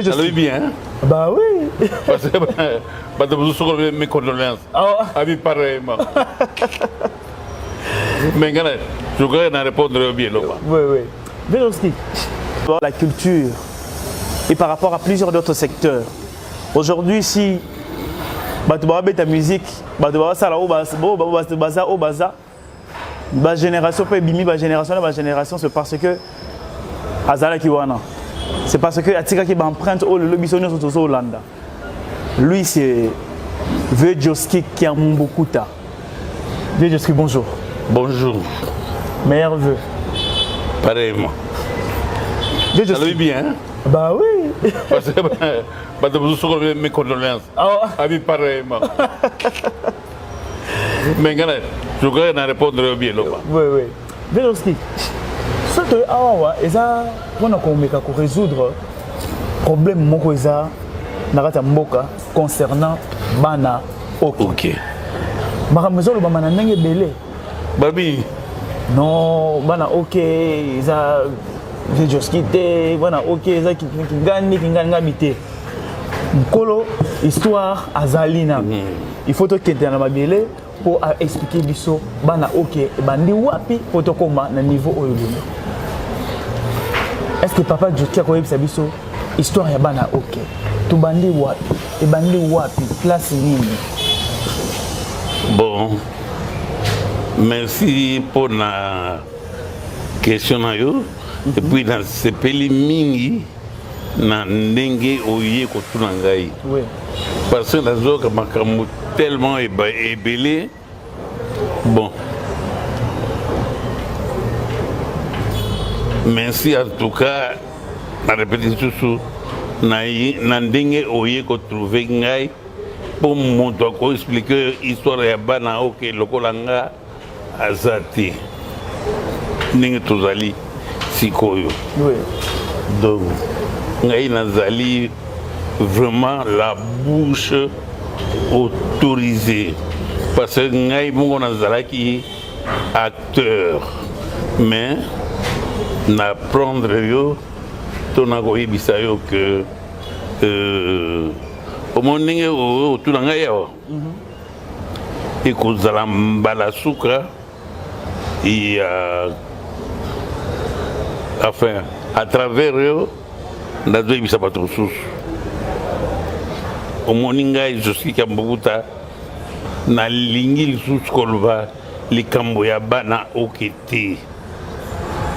Ça va bien, hein? Bah oui. Parce que vous avez mes condoléances. Ah oui, pareillement. Mais je crois qu'on répondre bien. Oui, oui. Vejoski, la culture et par rapport à plusieurs autres secteurs. Aujourd'hui, si tu as ta musique, tu as génération peut bimi génération c'est parce que azala kiwana c'est parce que atika ki empreinte au le bisonyo sur Hollanda. Lui c'est Vejoski qui a beaucoup ta. Vejoski, bonjour. Bonjour. Meilleurs vœux. Pareillement. Ça va bien, hein? Bah oui. Parce que vous avez mes condoléances. Ah oui, pareillement. Mais je crois qu'on répondre bien. Oui, oui. Vejoski, ce que on résoudre problème concernant Bana. Ok. Maramezolo bamana nenge belé. Babi. Non, Bana ok, ça Vejoski te, Bana ok, ça qui ngani ngabité. Kolo histoire azalina. Il faut que tu dans ma belé pour expliquer biso Bana ok, bandi wapi pour te koma na niveau oyolo. Est-ce que papa Joki a koyebisa biso histoire ya Bana ok? Tu bandi wapi? Et bandi wapi? Place nini? Bon, merci pour la question. Et puis dans ce pays mingi na ndenge oye kotuna ngai. Oui. Parce que les autres makamu tellement ébélé. Bon. Merci en tout cas. La répétition sur na ndenge oye ko trouver ngai. Pour montrer expliquer l'histoire de Bana ok lokolanga azati ninge tozali sikoyo. Oui. Donc ngai nazali vraiment la bouche autorisée parce que ngai mongo nazalaki acteur mais n'apprendre yo tonako yebisa yo que au monde tout dans gaïa et cause la balasuka et enfin à travers eux la deux bisa pas trop sous au monde je suis kambuta na lingi sous kolva les kamboya bana okete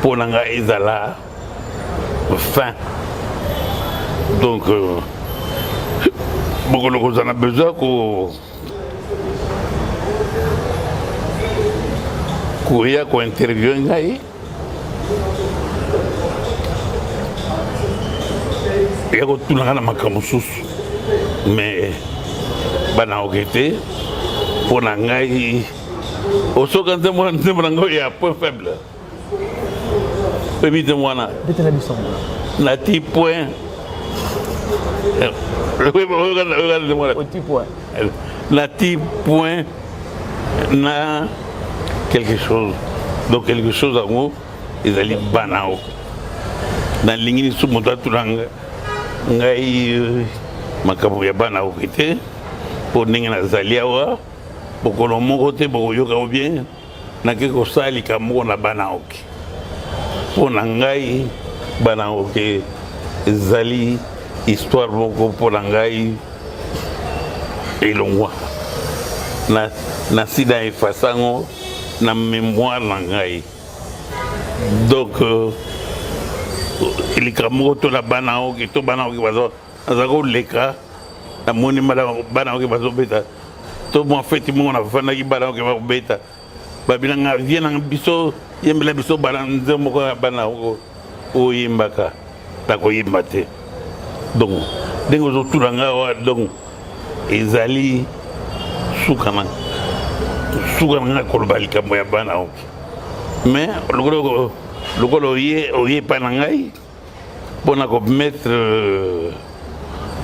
pour nanga ezala fin donc beaucoup de choses on a besoin qu'on intervienne il y a tout le monde mais bana okete pour nangai au second témoin il y a point faible évidemment na ti point regardez-moi petit point. La type point na quelque chose. Donc quelque chose en haut, ils allaient banao. Dans l'ingénieur sous mon tourang, ngai makabu ya banao kité pour n'ingénieur zaliawa pour que l'on monte pour yoga ou bien na quelque chose li kamu na banao. Pour n'angai banao ke zali histoire beaucoup pour l'angai et l'on na sida effaçant na mémoire l'angai donc il est comme tout la banao qui tout banao qui va ça leka na moni mala banao qui va beta tout moi fait mon na fana qui banao qui va beta babina nga vient na biso yembela biso bananze moko banao o yimbaka ta ko yimbate. Donc, dès que vous avez donc, ezali soukana kolbali kamoya bana. Mais le golo yé panangai pour mettre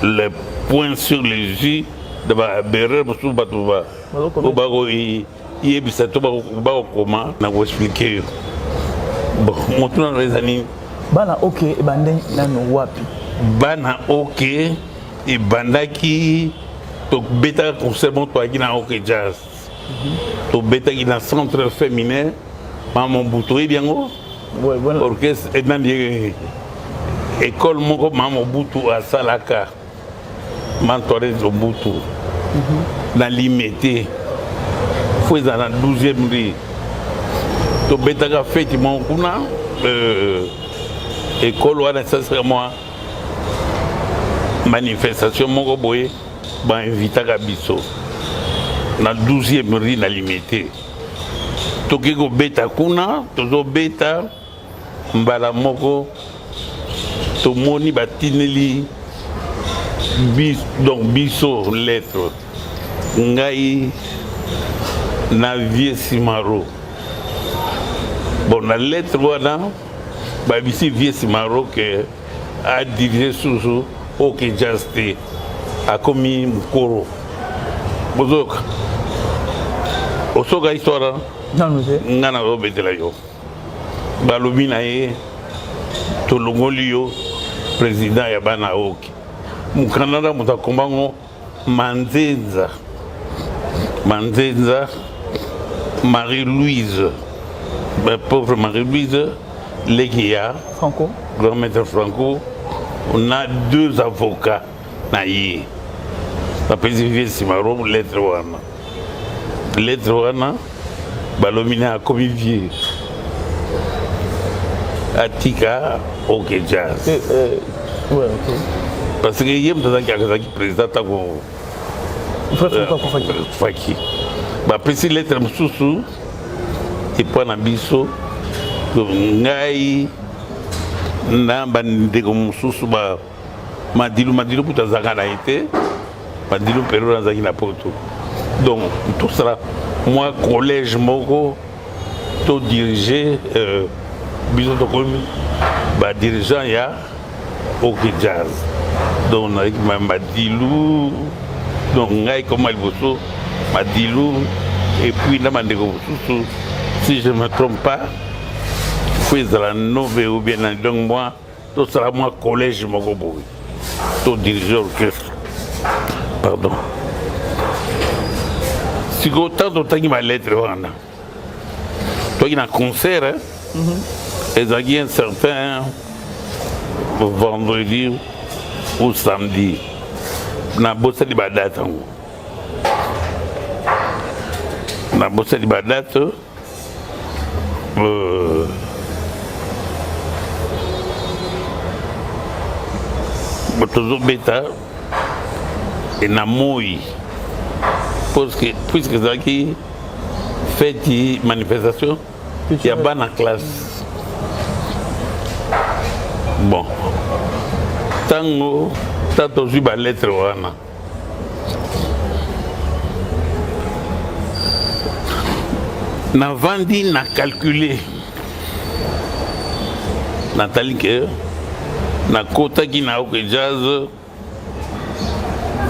le point sur les yeux de la berre sur Batouba. Au bago yé bisato bago comment na vous expliquer. Bon, mon tour dans les années. Bana ok, banden nano wapi. bana ok et bandaki to beta concert to aki na ok jazz to beta qui na centre féminin maman Mobutu bien go ouais bon orchestre et dans école moko maman Mobutu à Salaka mentoré Mobutu dans limité foi dans la 12e rue to beta ka fête mon kuna école wana ça serait moi manifestation moko boye ba invitaka biso na 12e rue na limité toki ko beta kuna tozo beta mbala moko tomoni batineli donc biso lettre ngai na Vieux Simaro bon la lettre wana babisi Vieux Simaro que a dirigé sous ok jaste a commis mukoro bozoka osoka histoire non monsieur ngana go betela yo balobi na ye tolongoli yo président ya bana ok mukandanda mutakombango manzenza Marie-Louise pauvre Marie-Louise Legia Franco grand maître Franco on a 2 avocats na ye la présidente Simaro lettre wana balomina a commis vieux atika ok jazz ouais ok parce que yem tazaki akazaki président tako faki bapesi lettre mosusu epo na biso ngai na bandeko mosusu madilu puta azalaka na ye te madilu mpelo nazalaki na poto donc tosala moi collège moko todirige biso tokomi badirigeant ya ok jazz donc nazalaki madilu donc ngai koma liboso madilu et puis na bandeko mosusu si je ne me trompe pas faut ezala nove ou bien donc moi tosala moi collège moko boye to diriger orchestre pardon siko tanto tangi ma lettre wana toki na concert ezalaki un certain vendredi ou samedi na bosali badate yango na bosali badate tozobeta et na moi puisque ezalaki feti manifestation ya bana classe bon ntango ta tozwi balettre wana navandi na calculer natali ke nakotaki na ok jazz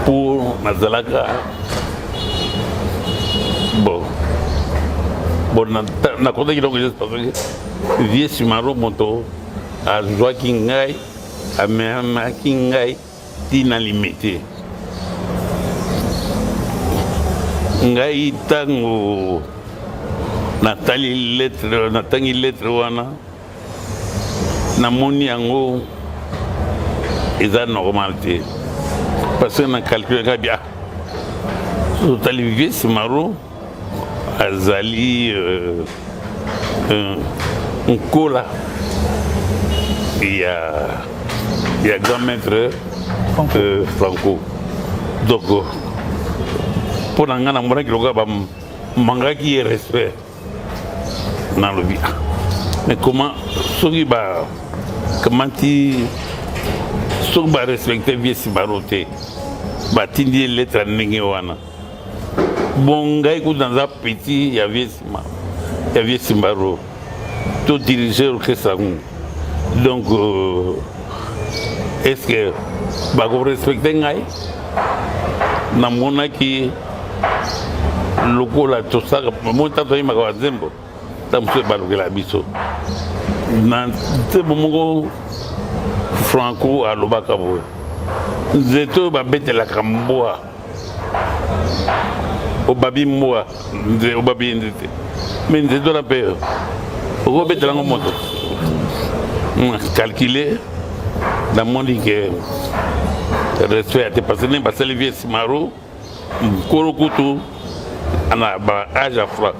pour nazalaka bon nakotaki na ok jazz parce que Vieux Simaro moto azwaki ngai amemaki ngai tina limité ngai ntango natangi lettre wana namoni yango eza normal te parce que na calcule ngai bia totali Vieux Simaro azali nkola ya grand maître Franco donc mpo na ngai namonaki lokola bamangaki ye respect nalobi mais comment soki barespecte Vieux Simaro te batindi ye lettre ya ndenge wana bon ngai kuta naza petit ya Vieux Simaro to dirige orchestre yango donc est-ce que bakorespecte ngai namonaki lokola tosaka mo ntango toyemaka banzembo ntango mosusu ebalukela biso na nzembo moko Franco alobaka boye nzete oyo babetelaka mbwa obabi mbwa obabi nzete me nzete ola mpe okobetelango moto calculer namoni ke respect ate parce que ne basali vie simaro nkolo kutu ana ba age afra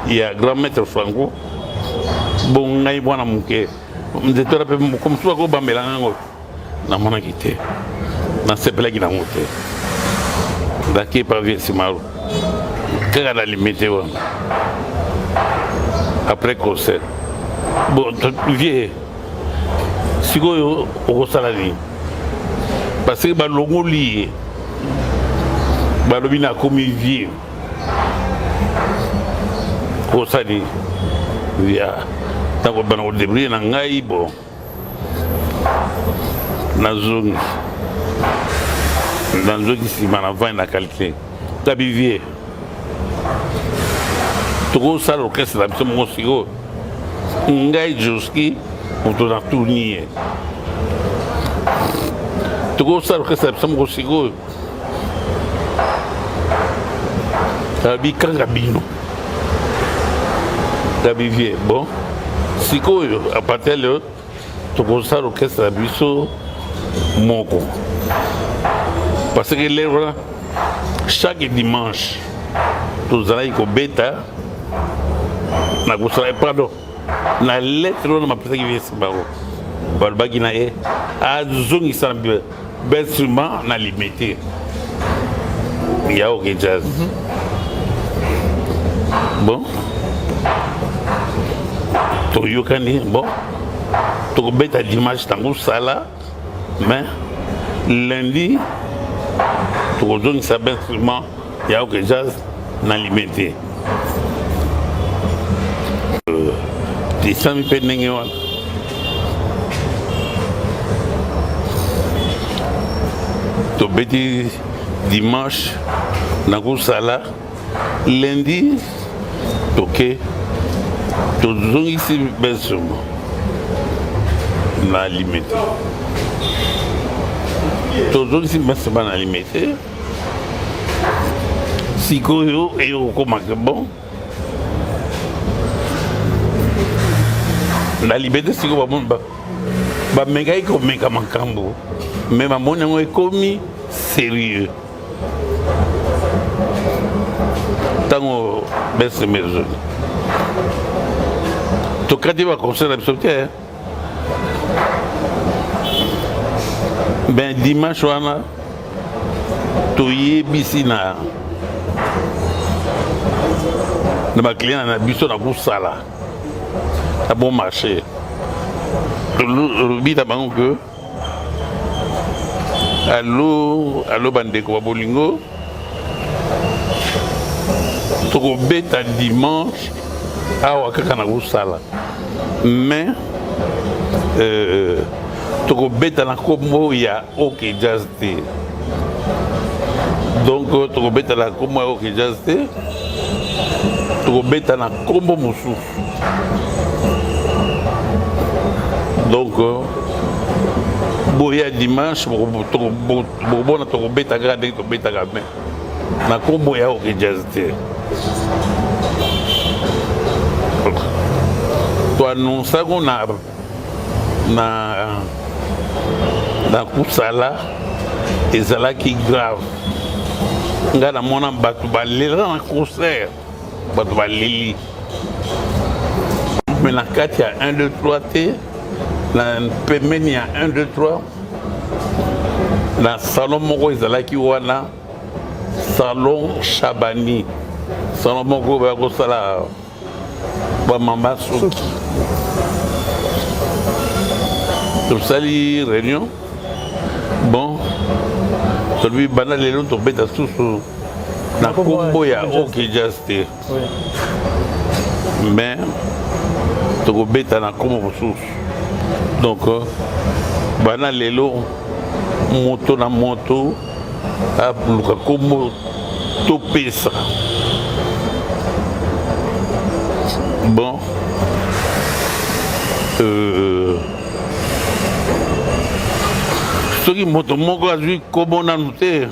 ya grand maître Franco bon ngai bwana moke nzete ola mpe komosusu akobambelanga yango namonaki te nasepelaki nango te ndaki pa vie simaro kaka na limité wana après concert bon vie sikoyo okosala nini parce que balongoli ye balobi na akomi vie okosala nini via ntango bana kodébrouille na ngai bon nazongi nsima na vai na calcule tabi vie tokosala orchestre na biso moko sikoyo ngai joski moto na tourni ye tokosala orchestre na biso moko sikoyo tabi kanga bino tabi vie bon sikoyo apartir leo tokosala orchestre na biso moko parce que lèvre chaque dimanche tozalaki kobeta na kosala pardon na lettre wana mapesaki viesi bango balobaki na ye azongisa na bainstrument na limité ya oke jazz bon toyokani bon tokobeta dimanche ntango sala mais lundi tokozongisa bainstrument ya oke jazz na limité tisami mpe ndenge wana tobeti dimanche nakosala lundi toke tozongisi bainstrument na limité tozongisi bainstrument na limité sikoyo eyokokomaka bon na liberté sikoyo bamekaki komeka makambo me bamoni yango ekomi sérieux ntango bese mezoni tokati baconcert na biso te ben dimanche wana toyebisi na baclient na biso na kosala na bon marché olobi na bango ke alo bandeko ba bolingo tokobeta dimanche awa kaka na kosala mais tokobeta na kombo ya oke jazz te donc tokobeta na kombo ya oke jazz te tokobeta na kombo mosusu donc boya dimanche bokobona tokobeta kaka ndenge tobetaka me na kombo ya oke jazz te toannonsako na kusala ezalaki grave ngai namona bato balela na concert bato baleli me na kati ya 1 2 3 te na pembeni ya 1 2 3 na salon moko ezalaki wana salon Chabani salon moko bakosala bamamba soki tosali réunion bon tolobi banda lelo tobeta susu na kombo ya oke jazz te mais tokobeta na kombo mosusu donc bana lelo moto na moto aluka kombo topesa bon soki moto moko azwi kombo nanu te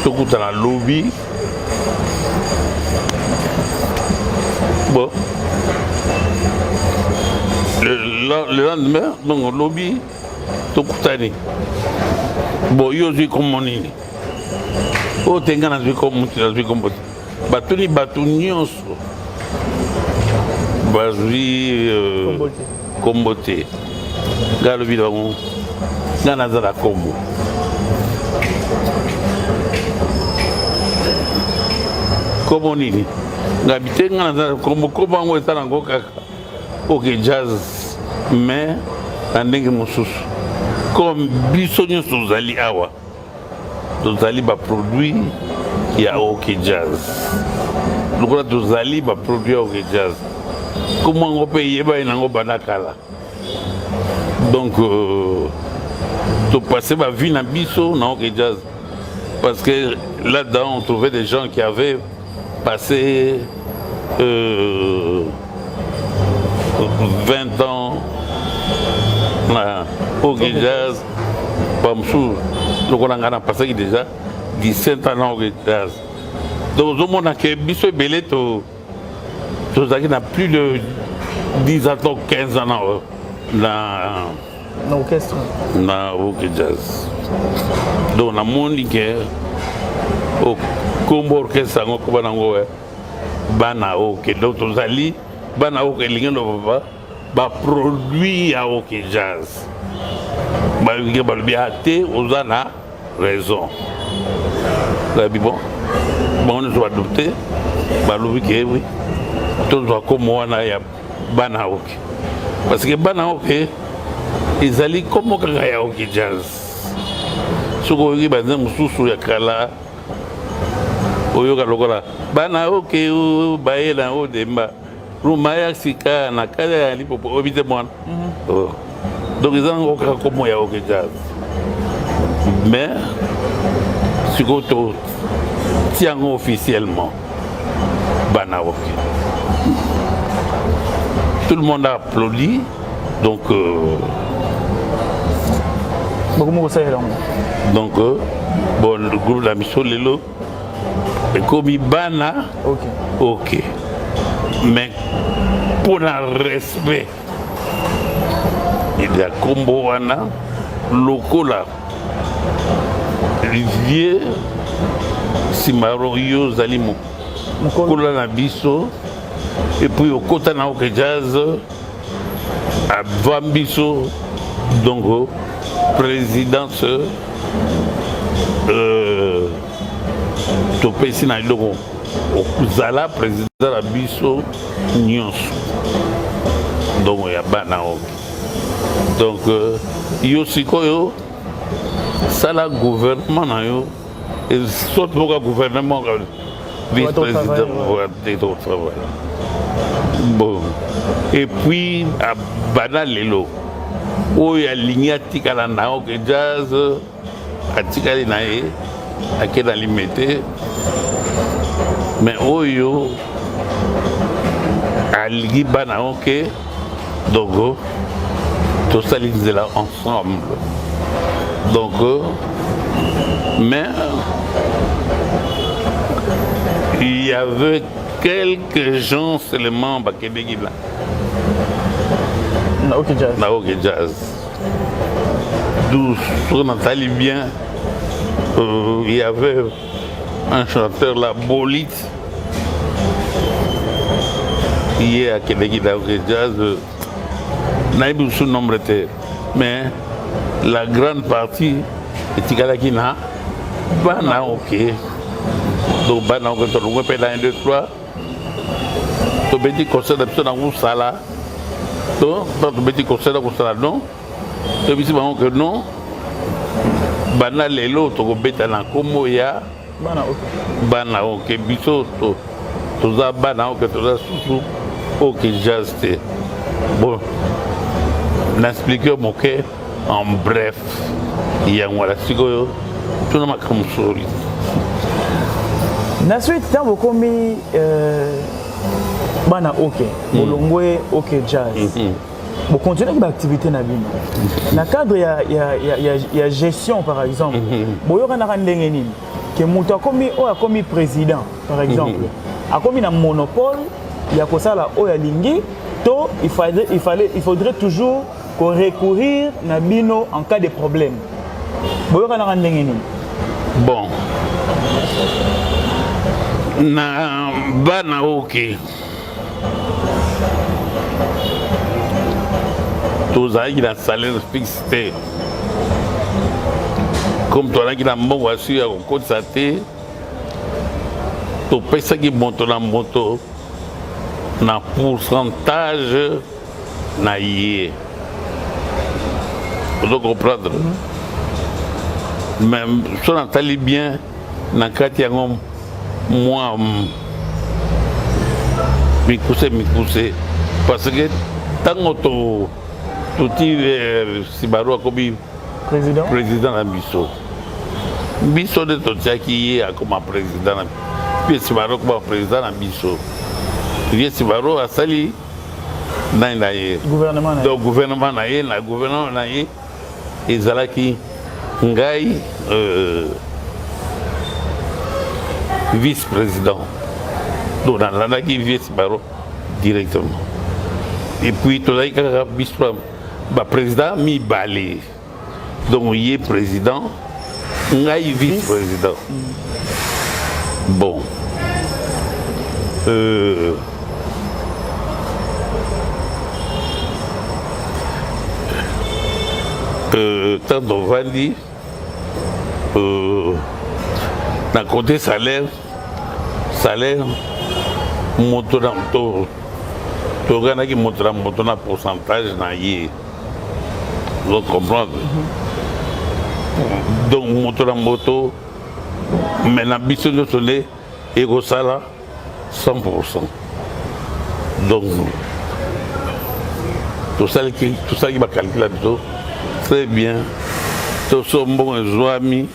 tokutana lobi bon le lendemain donc lobi tokutani bon yo ozwi kombo nini oyo te nga nazwi kombo te nazwi kombo te batuni bato nyonso bazwi kombo te nga alobi na bango nga naza na kombo kombo nini nga bite nga naza na kombo yango eza nango kaka oke jazz mais na ndenge mosusu comme biso nyonso tozali awa tozali baproduit ya oke jazz lokola tozali baproduit ya oke jazz kombo yango mpe eyebani nango banda kala donc topase bavie na biso na oke jazz parce que là-dedans on trouvait des gens qui avaient passé 20 ans na oke jazz bamosusu lokola ngai na pasaki déjà 17 ans na oke jazz donc ozomona ke biso ebele tozalaki na plus de 10 ans to 15 ans na orchestre na oke jazz donc namoni ke kombo orchestre yango koba nango bana oke donc tozali bana oke elingi loba baproduit ya oke jazz balobi ate oza na raison labi bon bango nyonso badopte balobi ke wi tozwa komo wana ya bana oke parce que bana oke ezali komo kaka ya oke jazz soki oyoki banze mosusu ya kala oyoka lokola bana oke bayela odemba ruma ya sika na kala ya lipopo obi te mwana donc eza nango kaka komo ya oke jazz mais sikoyo totia yango officiellement bana oke tout le monde a applaudi donc bon le groupe la mission lelo ekomi bana ok mais pour un respect il y a kombo wana lokola vieux simaro yo zali mokolo na biso et puis okota na oke jazz avant biso donc présidence topesi na eloko ozala président na biso nyonso donc ya bana oke donc yo sikoyo sala gouvernement na yo soki boka gouvernement vice-président au travail bon et puis bana lelo oyo alingi atikala na oke jazz atikali na ye akenda limete mais oyo alingi bana oke donc tosali nzela ensemble donc mais il y avait quelques gens seulement bakendeki na oke jazz d'où on entendait bien il y avait un chanteur là Bolit qui est à Québec na oke jazz naïbu sous nombre de mais la grande partie etikalaki na bana oke donc bana oke tolongwe mpe na 1 2 3 tobeti concert na biso nango osala to tobeti concert na kosala non tobisi bango ke non bana lelo tokobeta na nkombo ya bana oke biso toza bana oke toza susu oke jazz te bon naexplike moke en bref yango wala sikoyo tuna makambo sori na suite ntango okomi bana oke bolongwe oke jazz Vous continuez avec l'activité na bino. Dans le cadre il y a gestion par exemple. Boyo kana ndenge nini que muto a commis président par exemple. A commis un monopole, il y a que ça là o ya lingi to il faudrait toujours recourir na bino en cas de problème. Boyo kana ndenge nini. Bon. Na bana OK. Tous avec la salaire fixe. Comme toi là qui a mon voiture à côté ça té. Tu payes ça qui monte la moto na pourcentage na yé. Vous comprendre. Même si on entend bien na kati ya ngom moi mi couser parce que tant que tout Sibaro comme président na biso de totiaki comme président puis Sibaro comme président na biso puis Sibaro a sali na gouvernement na gouvernement na ezalaki ngai vice-président. Donc, on a qui vice-président directement. Et puis, tout le vice-président, mi balé. Donc, il est président, on a vice-président. Bon. Tant on va dire, d'un côté salaire moto na to gana qui monte na pourcentage na yé vous comprendre donc moto mais la biso de sonner et au salaire 100%. Donc tout ça qui va calculer très bien tout ce bon joami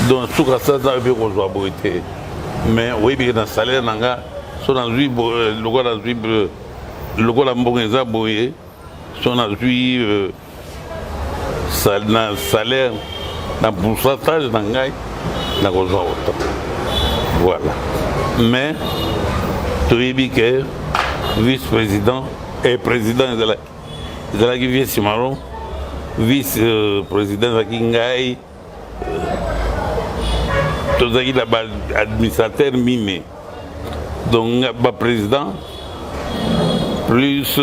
donc tout ça ça veut qu'on soit beauté mais oui bien dans salaire nanga sont dans lui le gars la mboneza boye sont dans lui salaire dans pourcentage nanga na ko soit autant voilà mais tu dis que vice-président et président de la qui vient Simaro vice-président de la Kingai tout ça qui est administrateur mimé donc le président plus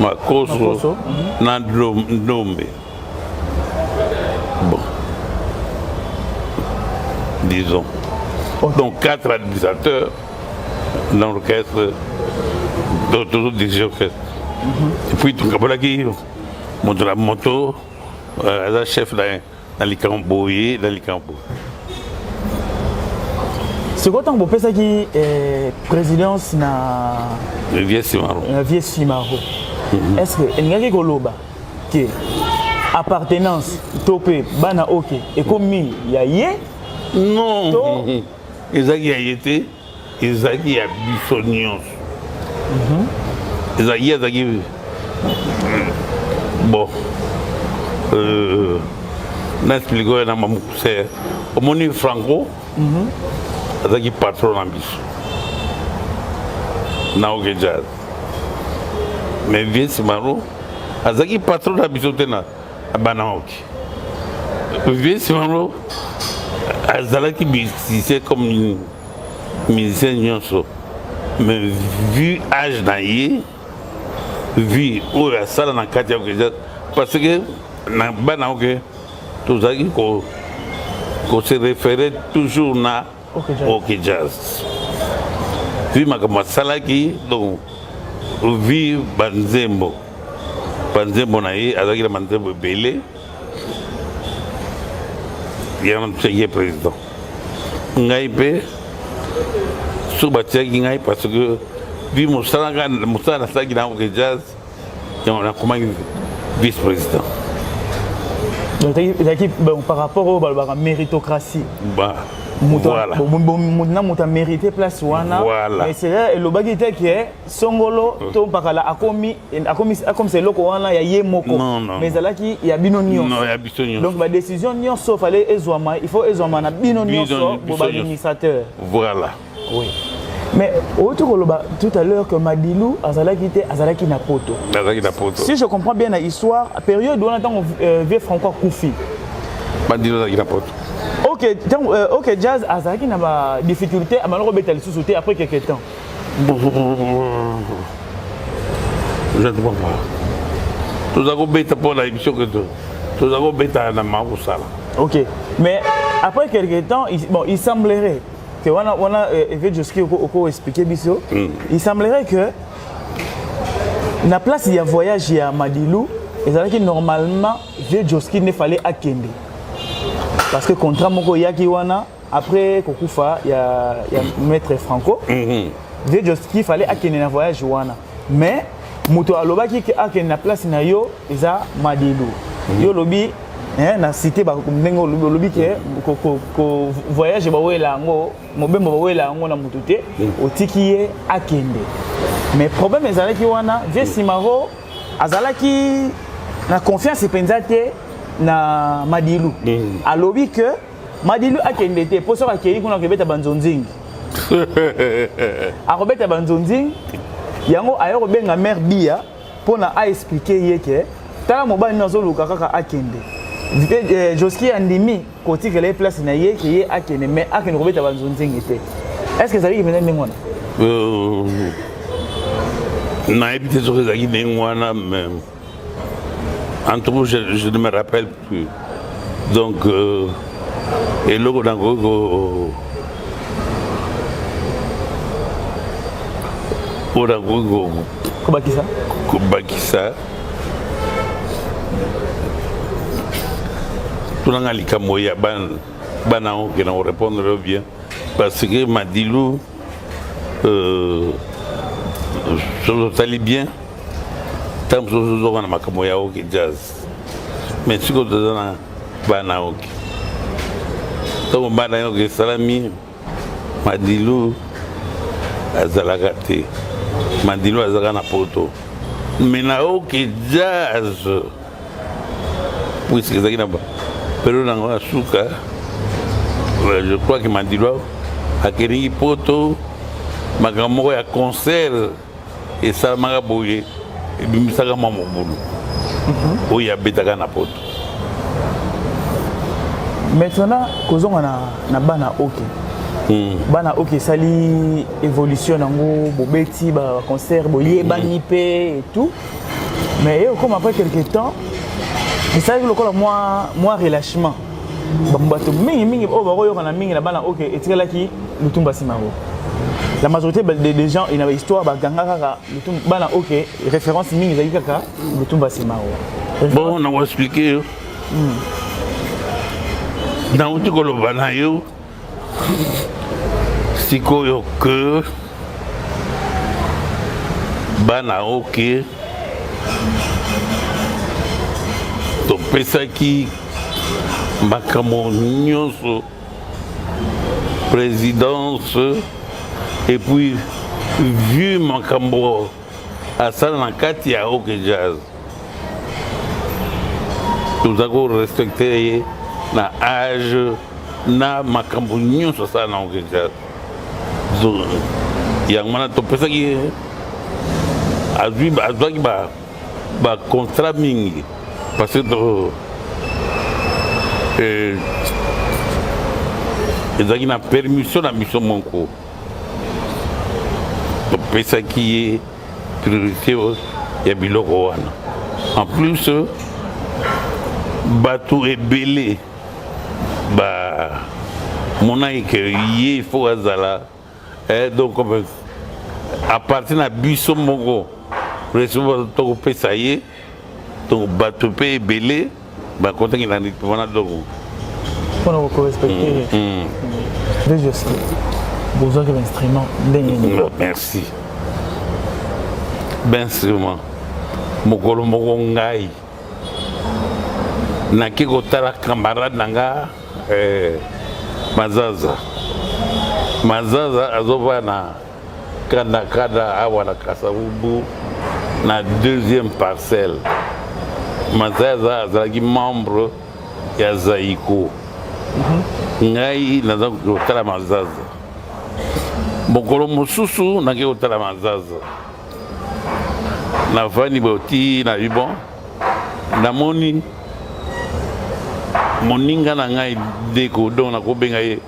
Makoso na Ndombe bon disons donc 4 administrateurs dans l'orchestre d'autres des orchestres et puis tout le monde qui monte la moto le chef dans les camps c'est quoi tant que vous qui présidence na Vieux Simaro est-ce que il y a Goloba que appartenance topé bana OK et comme il y a non Ezaki a été Ezaki a bisognos Ezaki bon n'explique pas dans mon c'est au moni Franco Ezaki patron en biso na OK jazz mais Vieux Simaro Ezaki patron en biso tena bana OK Vieux Simaro Azalaki musicien comme musicien nyonso mais vu âge naïe vu où la salle na kati ya OK parce que na bana OK tozaki ko se référer toujours na OK jazz vu makama salaki donc vu banzembo naïe azaki la banzembo belé il y a un président. Ngaïpe, sous bâti ngaïpe parce que vu Moussa na sagi na OK jazz, on a comment vice-président. Donc l'équipe par rapport au méritocratie. Bah Voilà. Mouta mérité place wana. Voilà. Mais c'est là le bagité qui est songolo to pakala akomi comme c'est loko wana ya yemoko. Non. Mais là qui y a binonio. Non, il y a binonio. Donc la décision nyonso fallait ezwama, il faut ezwama na binonio pour l'administrateur. Voilà. Oui. Mais tout à l'heure que Madilou Azalaki na poto. Si je comprends bien l'histoire, période où on attend vieux Franco Koufi. Madilou Azalaki na poto. Ok, Jazz Azalaki na ba difficulté à malheureusement betali sous-sauter après quelques temps. Je ne comprends pas. Tout avons bêta pour la émission que tout avons bêta na Marousala. Ok, mais après quelques temps, il semblerait que on a Vejoski expliqué biso. Il semblerait que la place il y a voyage à Madilou, et ça que normalement Vejoski ne fallait akende. Parce que contrat moko yaki wana après Kokufa il y a maître Franco. Vejoski fallait akende na voyage wana. Mais moto alobaki ke akende na place na yo eza Madilou. Yo lobi na cité ba ndenge lobi ke ko voyage ba wela ngo mobembo ba wela ngo na mutute otiki ye akende. Mais problème ezalaki wana Vesimaro azalaki na confiance penzate na Madilou. Alobi que Madilou akende te poso akeli kuna kebeta banzonzingi. Akobeta banzonzingi yango ayo benga mère Bia pona a expliquer ye ke tala mobali nazo luka kaka akende. Joski andimi koti que les places na ye qui est akene mais akene kobeta banzonzingi te. Est-ce que ça veut dire que ngona na habité sur les aguilles ngona mais en tout cas je ne me rappelle plus. Donc et logo dango Kobakisa tout le monde a moya bana qui n'a répondre bien parce que Madilou je t'allais bien tant que je suis ma camoya au jazz mais si tu as bana ok donc bana ok salami Madilou azalaka te Madilou azalaka na poto mais na ok jazz puisque ezalaki na période nango ya suka je crois que Madilou akelingi poto makambo moko ya concert esalamaka boye ebimisaka mwa mobulu oyo abetaka na poto. Maintenant kozonga na bana ok bana ok sali évolution nango bobeti ba concert boyebani pe et tout mais comme après quelques temps il savait que le moi relâchement bato mingi o baro yokana mingi na bana ok etikala-ki Lutumba Simaro. La majorité des gens il y a une histoire baganga kaka Lutumba bana ok référence mingi zaki kaka Lutumba Simaro. Bon on va expliquer dans tout le bana yo sikoyo que bana ok topesaki makambo nyonso présidence et puis vu makambo asala na kati ya ok jazz toza ko respecter ye na âge na makambo nyonso asala na ok jazz yango wana topesaki azwaki ba contrat mingi parce que ezalaki na permission na biso moko topesaki ye priorité ya biloko wana en plus bato ebele bamonaki ke ye faut azala donc à partir na biso moko recevoir tokopesa ye donc bato mpe ebele bakontaki na wana donc mpona korespecte Vejoski bozwaki bainstrument ndenge nini. Merci bainstrument mokolo moko ngai naki kotala camarade na nga mazaza azova na kanda awa na Kasavubu na deuxième parcelle. Mazaza azalaki membre ya Zaiko. Ngai naza kotala mazaza. Mokolo mosusu nake kotala mazaza. Na vani boti na libon. Namoni moninga na ngai deko donc nakobenga ye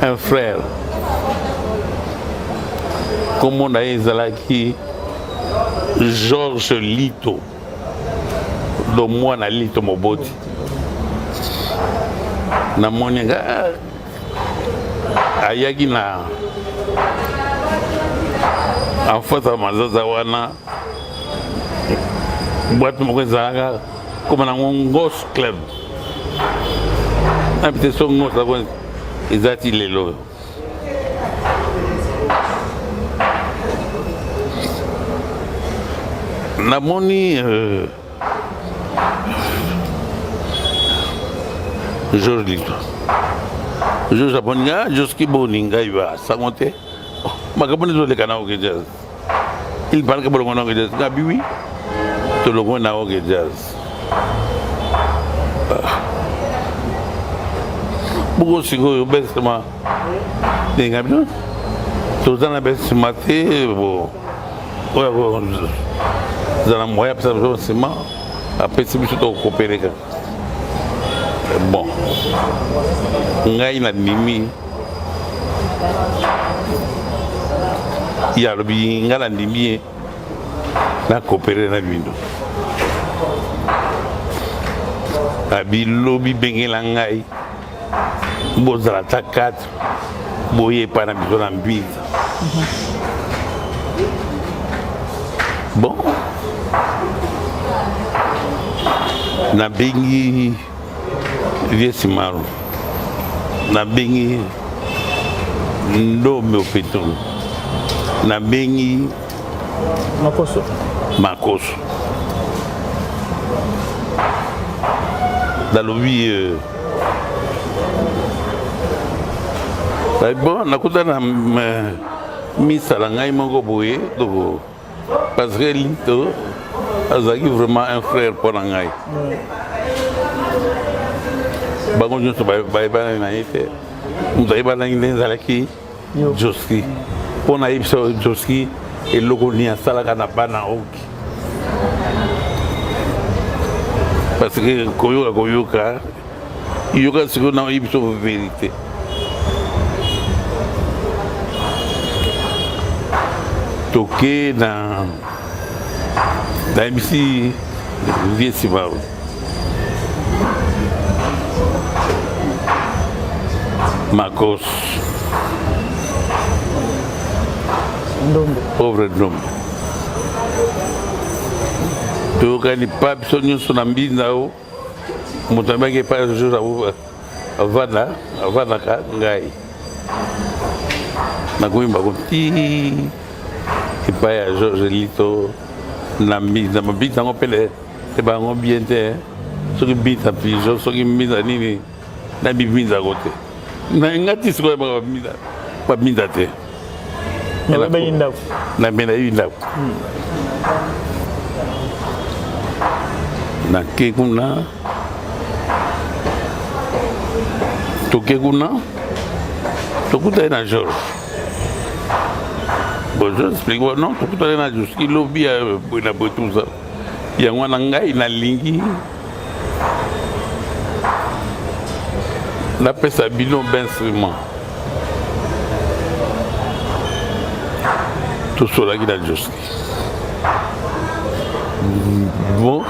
un frère. Comment na ezalaki Georges Lito. Do mwana Lito Moboti. Na moninga ayaki na en fait mazaza wana boîte moko ezalaka comme nango Ngos Club. Habite so Ngos ako ezati lelo. Namoni Georges Lito. Georges Aponinga, Joski Boninga, il va s'agonter. Makaboni zo le kana au jazz. Il parle que bolongo na jazz. Gabi oui. To logo na au jazz. Bugo sigo besma. Denga bien. To zana besma te bo. Oya go. Zana moya pesa besma. Après c'est biso to coopérer. Bon. Ngai na nimi. Ya lobi ngala ndimie na coopérer na bindo. Abi lobi bengela ngai. Bozala ta 4. Boye pa na biso na mbiza. Bon. Na bengi Viesimaru. Na bengi Ndombe Opeton. Na bengi Makoso. Dalobi bon nakuta na misala ngai moko boye donc parce que Lito azaki vraiment un frère pour ngai. Bango nyonso bayebana na ye te moto ayebana ngi nde ezalaki Joski mpo na ye biso Joski eloko nini asalaka na bana oki parce que koyoka yoka sikoyo na oyebi biso vérité. Toke na yebisi Viesimaru. Makos pauvre Ndombe tokani pa biso nyonso na mbinda o moto abaki epai jour avandaka ngai nakoyemba ti epai ya Georges Lito na mbinda mabinda yango mpe ebango bien te soki mbinda pigeon soki mbinda nini na bibinzako te ngati sikoyo babinda te na mena yebi ndako nake kuna toke kuna tokutani na Georges. Bon, je explique non tokutani na Joski lobi ya na botuza yango wana ngai nalingi napesa bino d'instrument tosolaki na Joski. Bon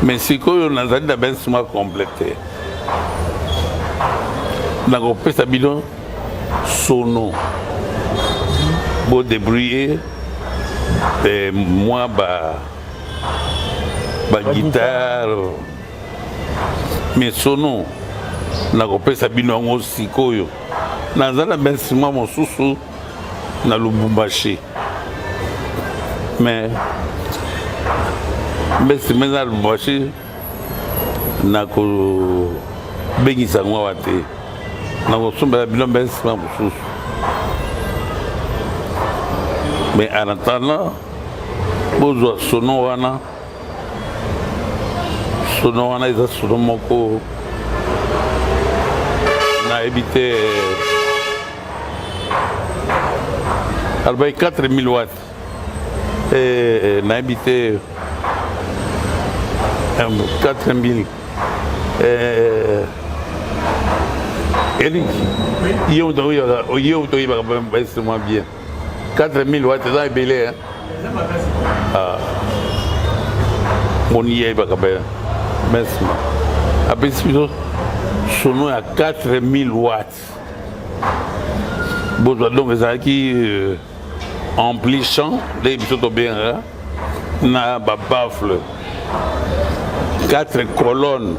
mais sikoyo nazali na bainstrument complété nakopesa bino sono bodébrouiller moi baguitare mais sono nakopesa bino yango sikoyo nazali na bainstrument mosusu na Lubumbashi mais mbesi mena Lubumbashi na kobengisa ngo awa te na kosombela bino mbesi ma mosusu mais en attendant bozwa sono wana eza sono moko nayebi te albai 4000 watts nayebi te 4000 Eric yo toyebaka bainstrument bien 4000 watts eza ebele moni yeyebaka bainstrument apesi biso sono ya 4000 watts bozwa donc ezalaki ampli champ nde biso tobengaka na babafle 4 colonnes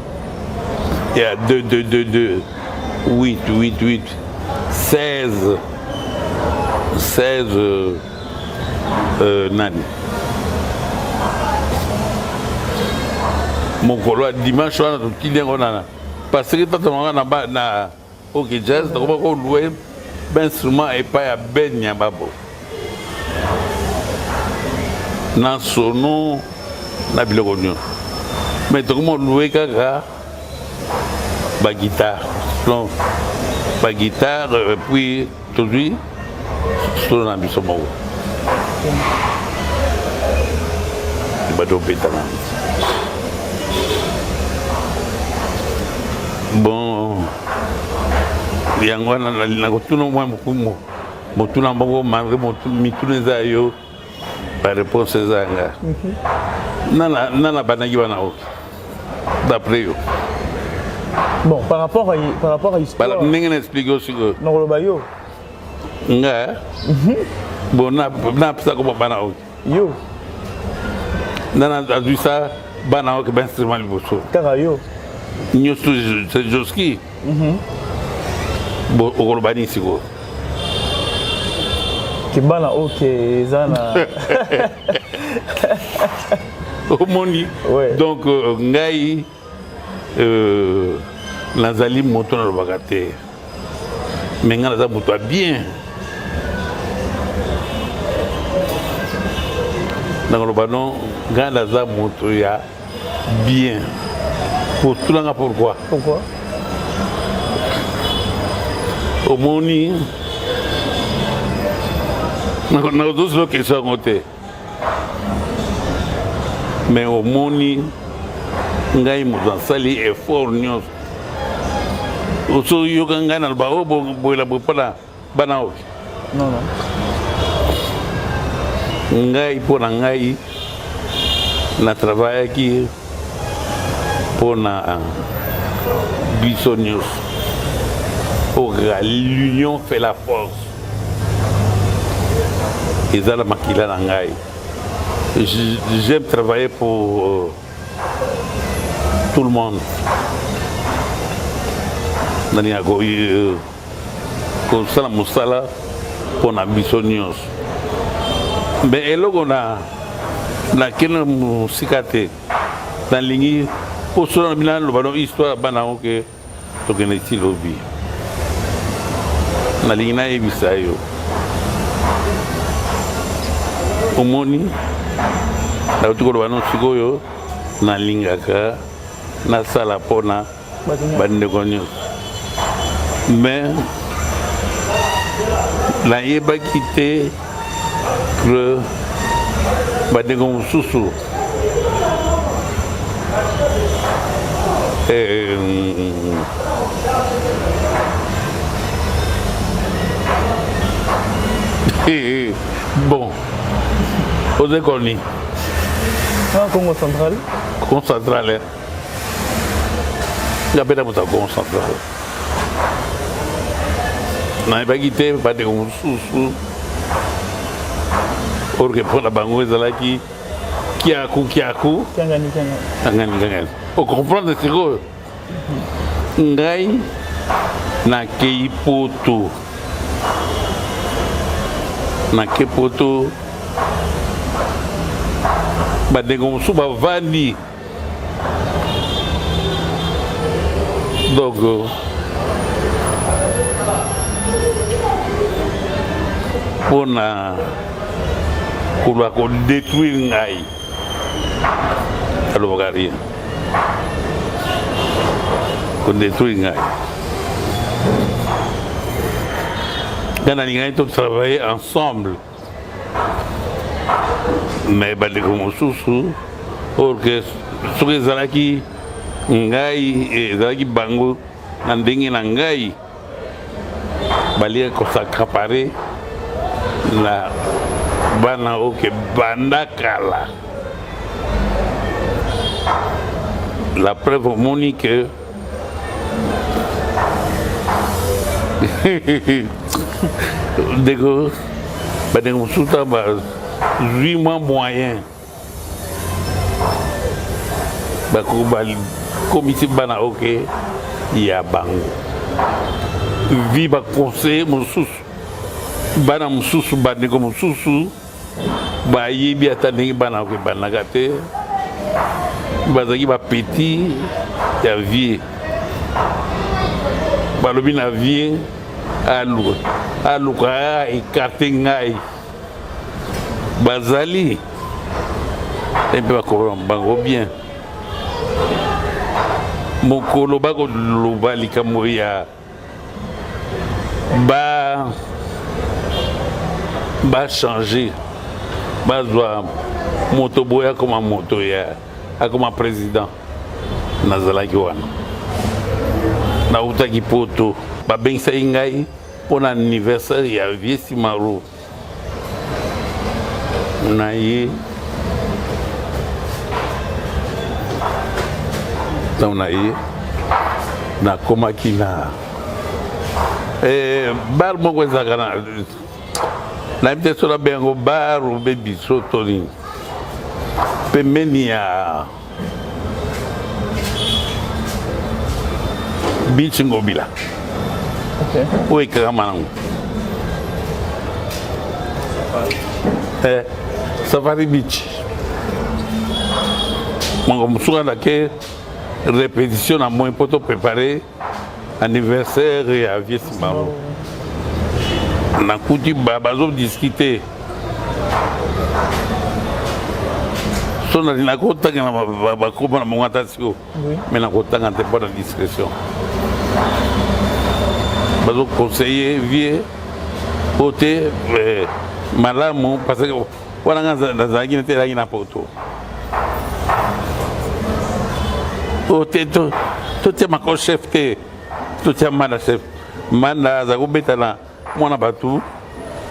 il y a 2 8 16 nani mokolo ya dimanche wana totindi yango nana parce que tatomaka na oke jazz tokoma kolue bainstrument epai ya Ben Nyambabo na sono na biloko nyonso mais tokoma olue kaka baguitare puis tozwi sono na biso moko bato opetana bon yango wana nakotuna mwa mokumo motuna moko malgré mituna eza yo baréponse eza yanga nana banaki wana oki d'après yo bon par rapport à histoire ndenge na explique yo sikoyo nakoloba yo nga bon napesa koba bana oki yo nana azwi sa bana oki bainstrument liboso kaka yo nyonso joski bo okoloba nini sikoyo kibana oke eza na omoni donc ngai nazali moto nalobaka te mais ngai naza moto ya bien nakoloba non ngai naza moto ya bien potulanga pourquoi omoni nakozosilo question yango te mais omoni ngai moto asali effort nyonso oso yoka ngai naloba o boyela boye mpona bana oki ngai mpo na ngai natravaillaki mpona biso nyonso okaka l'union fait la force eza na makila na ngai j'aime travailler pour tout le monde nalinga kosala mosala mpona biso nyonso me eloko nakende mosika te nalingi mpo sola na bino naloba no histoire bana yango ke tokende ti lobi nalingi nayebisa yo omoni nauti koloba no sikoyo nalingaka nasala mpona bandeko nyonso mais nayebaki te que bandeko mosusu bon oze koni Congo central ngapeta moto ya Congo central nayebaki te bandeko mosusu orke mpona bango ezalaki kiaku kangani ocomprendre sikoyo ngai nakei poto Badego Souba Vani. Donc, on a détruit Ngaï. Alors, regardez. On détruit Ngaï. Quand on a travaillé ensemble, mais Badego Soussou, orchestre, sur les Alaki, Ngaï et Zalaki Bango, Nandingi Nangaï, Balia Kosakapare, la Bana Oke Bandakala. La preuve monique que Dego Badego Souta 8 mois moyen. Comité Bana ok, il y a Bango. Viva conseil, Moussous, Bana Moussous, Banego Moussous, Bayi attendez Bana ok, Banagate, Bazaki ba petit, ya vie. Balobina vie, Alouka, écarté Ngaï. Bazali, et puis Bango bien. Mokolo bako loba likamoya ba changer ba zwa moto boya comme moto ya comme président nazalaki wana na utaki poto ba bengisa ngai pour anniversaire ya Vieux Simaro na ye na ye na komaki na bar moko ezalaka na mite sola bengo bar obe biso toni pembeni ya beach Ngobila oyo ekakama nango Safari Beach mongo mosuka ndake répétition à moins pour préparer anniversaire et à Vieux Simaro. On a coutu babazo discuter. Son a na kota na ba ko na mongatasio. Mais na kota ngante pas de discrétion. Bazo conseiller Vieux côté malamu parce que wana ngaza ndazaki ntelaki na poto. Tout est ma chef, tout est ma chef. Manda, za kubeta na mwana batu,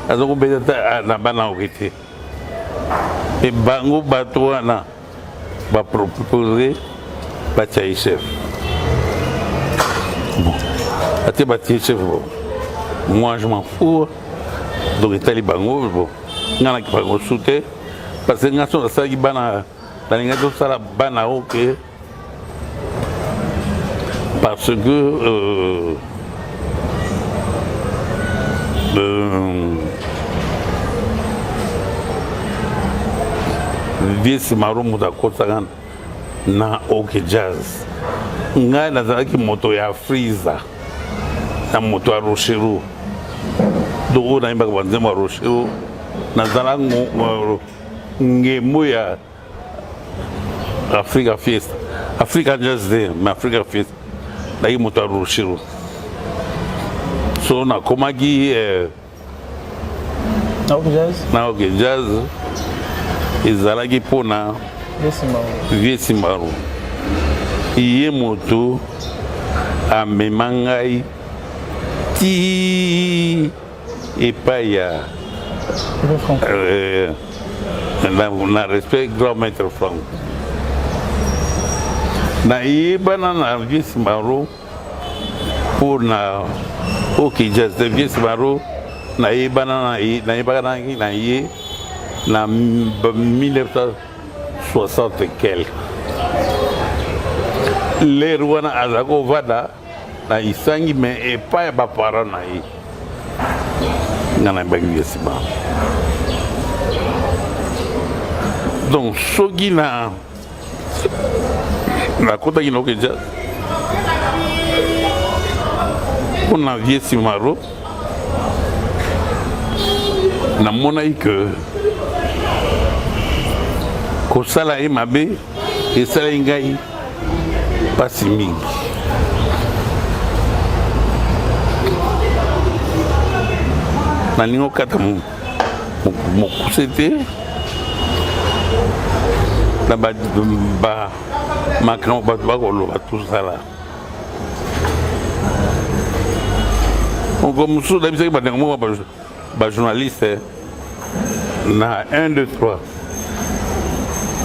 za kubeta na bana okite. Et bango batu wana ba proposer ba chai chef. Bon, ate ba chai chef bon. Moi je m'en fous. Donc itali bango bon. Ngana ki bango soute parce que ngaso sa ki bana na ngaso sala bana ok. Parce que Vieux Simaro mutakota na ok jazz ngai nazalaki moto ya Freeza na moto ya Rocheru do na imba banzema Rocheru nazala ngemo ya Africa Fiesta Africa Jazz Day mais Africa Fiesta daí moto ya Rocheru so na komaki na ok jazz ezalaki mpona Vieux Simaro ye moto amema ngai ti epai ya na respect grand maître Franck nayebana na Vieux Simaro mpona ok jazz de Vieux Simaro nayebaka na ye na 1960 et quelques. Les wana azako vada na isangi me epa ba para na yi. Ngana bagi Vieux Simaro. Donc, ce qui n'a la côte qui n'a pas déjà, on a vu Simaro, na monaï que Kosala et Mabé et Salingaï pas si mingi. Na lingo kata mon c'était na ba makran ba tout ça là. On comme sous d'habitude ba journaliste na 1 2 3.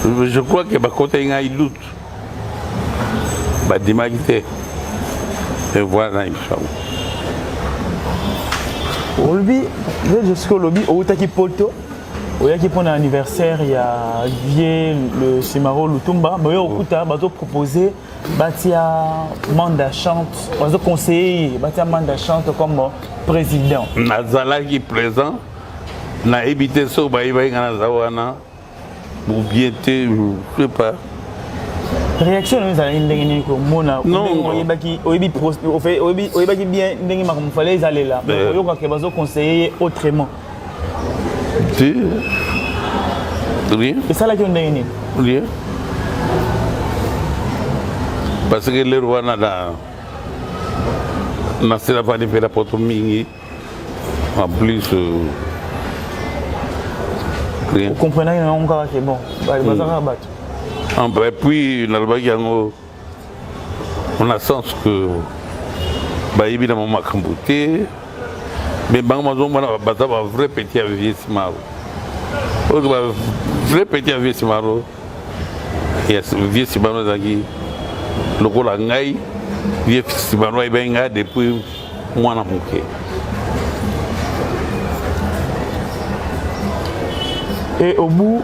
Je crois que ba côté nga il doute. Ba dimagité. Et voilà inchallah. Olobi, jusqu'au lobby, au Taki Poto, au Yaki pour l'anniversaire, il y a Vieux, le Simaro Lutumba, mais au Kuta, bateau proposé, Batia Manda chante, bateau conseiller, Batia Manda chante comme président. Nazala qui est présent, n'a évité ça, Nazawana, ou bien je ne sais pas. Réaction nous allons ndenge ko mona non oyebaki oyebaki bien ndenge makambo fallait ils allaient là mais oyoka ke bazo conseiller autrement rien et ça là qui ndenge ni rien parce que le roi na sera pas de faire la porte mingi en plus rien vous comprenez on va que bon bazara bat. Et puis, on a sens que évidemment ma cambouté, mais un vrai petit avier Simaro. Vrai petit avier Simaro. Il y a vieux Simaro qui le rôle à Ngaï, vieux Simaro est bien depuis moi na mouké. Et au bout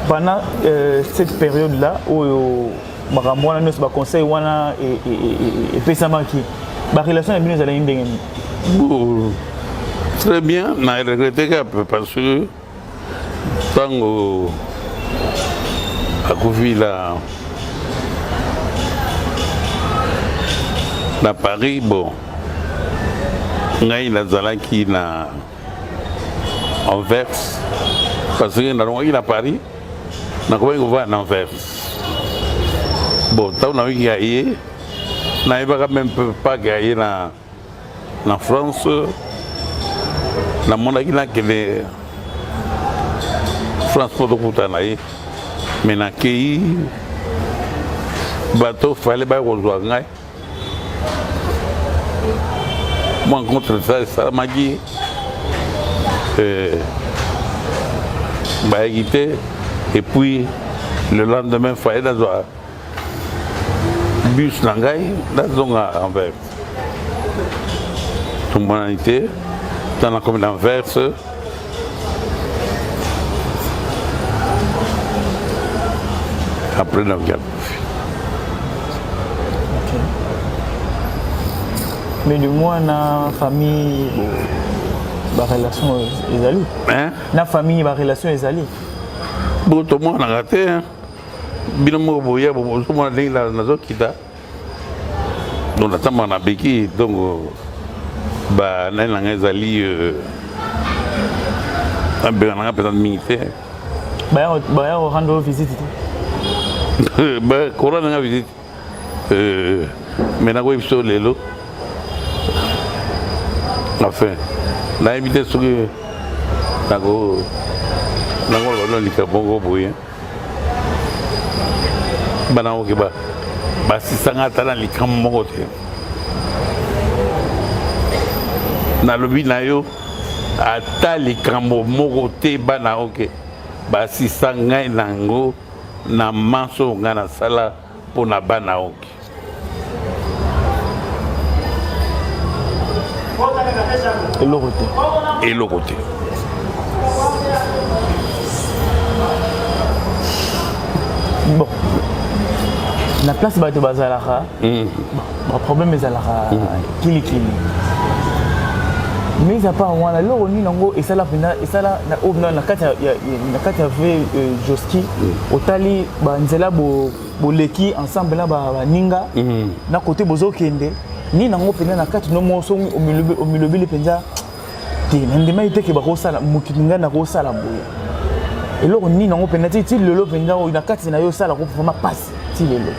pendant cette période-là, où Maramwana nous va conseiller wana et Pesamaki, la relation est bien à l'Indien. Très bien, on a regretté parce que tant à Koufi la Paris, bon, il a Zalaki na Anvers, parce qu'il a Paris. Na quoi on va en Anvers. Bon, tant on a eu gagné, n'a pas même pas gagné en France. Na mon avis là que les France pour le coup t'anaï, mais na qui bateau fallait pas rejoindre. Moi contre ça m'a dit bah quitter. Et puis, le lendemain, il fallait dans un bus Nangaï, dans un Anvers. Tout le monde était dans la commune d'Anvers. Après, on a regardé. Mais du moins, la famille, la relation est allée. Hein? La famille, la relation est allée. Bon, tout le monde a raté. Binomo Boya, tout le monde a dit la nazo kita. Donc, la table a béquille. Donc, bah, on a ezali un bénin peut-être militaire. Bah, on rend visite. Bah, Coran a visite. Mais on a vu sur les lots. Enfin, on a invité sur le. Nango lo lika bongo boye bana o ke ba sisanga tala lika mongo te na lobi na yo ata lika mongo te bana o ke ba sisanga nango na manso ngana sala pona bana o ke et le côté bon, la place de Bazalara, le problème est Zalara, Kili. mais à part wana loro ni nango esala pena esala na obna na kati ya ve Joski otali ba nzela bo leki ensemble na ba ninga na côté bozo kende ni nango pena na kati no moso o milobile penza te ndema ite ke ba ko sala mukininga na ko sala boya eloko ni nango pena ti lelo penza o na kati na yo sala ko vraiment passe ti lelo